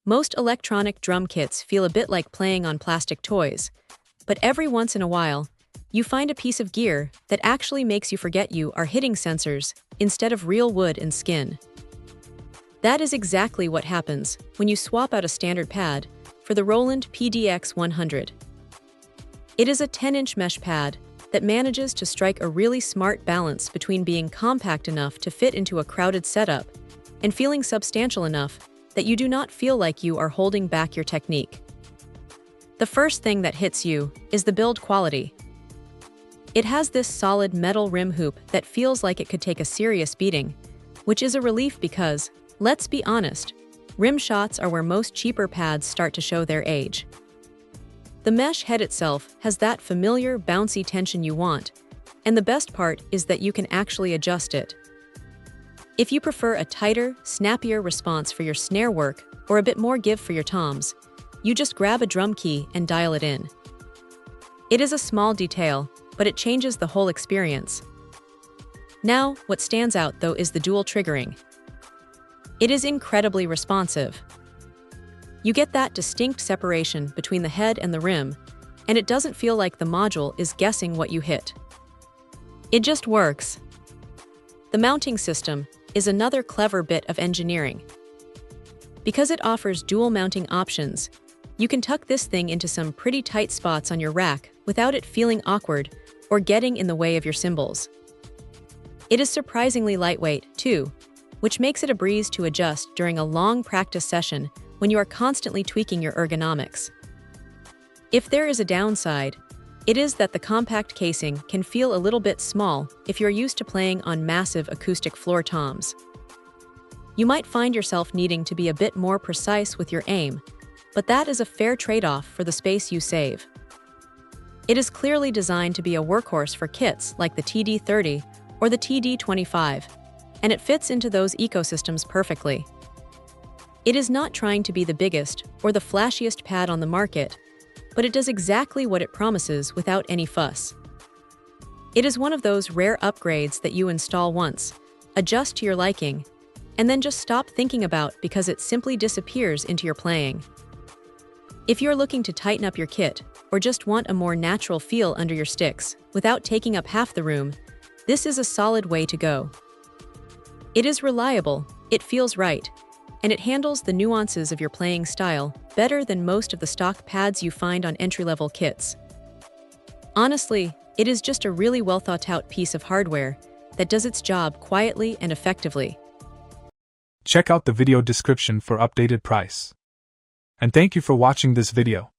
Most electronic drum kits feel a bit like playing on plastic toys, but every once in a while, you find a piece of gear that actually makes you forget you are hitting sensors instead of real wood and skin. That is exactly what happens when you swap out a standard pad for the Roland PDX-100. It is a 10-inch mesh pad that manages to strike a really smart balance between being compact enough to fit into a crowded setup and feeling substantial enough that you do not feel like you are holding back your technique. The first thing that hits you is the build quality. It has this solid metal rim hoop that feels like it could take a serious beating, which is a relief because, let's be honest, rim shots are where most cheaper pads start to show their age. The mesh head itself has that familiar, bouncy tension you want, and the best part is that you can actually adjust it. If you prefer a tighter, snappier response for your snare work or a bit more give for your toms, you just grab a drum key and dial it in. It is a small detail, but it changes the whole experience. Now, what stands out though is the dual triggering. It is incredibly responsive. You get that distinct separation between the head and the rim, and it doesn't feel like the module is guessing what you hit. It just works. The mounting system is another clever bit of engineering. Because it offers dual mounting options, you can tuck this thing into some pretty tight spots on your rack without it feeling awkward or getting in the way of your cymbals. It is surprisingly lightweight, too, which makes it a breeze to adjust during a long practice session when you are constantly tweaking your ergonomics. If there is a downside, it is that the compact casing can feel a little bit small if you're used to playing on massive acoustic floor toms. You might find yourself needing to be a bit more precise with your aim, but that is a fair trade-off for the space you save. It is clearly designed to be a workhorse for kits like the TD30 or the TD25, and it fits into those ecosystems perfectly. It is not trying to be the biggest or the flashiest pad on the market, but it does exactly what it promises without any fuss. It is one of those rare upgrades that you install once, adjust to your liking, and then just stop thinking about because it simply disappears into your playing. If you're looking to tighten up your kit, or just want a more natural feel under your sticks without taking up half the room, this is a solid way to go. It is reliable, it feels right, and it handles the nuances of your playing style better than most of the stock pads you find on entry-level kits. Honestly, it is just a really well-thought-out piece of hardware that does its job quietly and effectively. Check out the video description for updated price. And thank you for watching this video.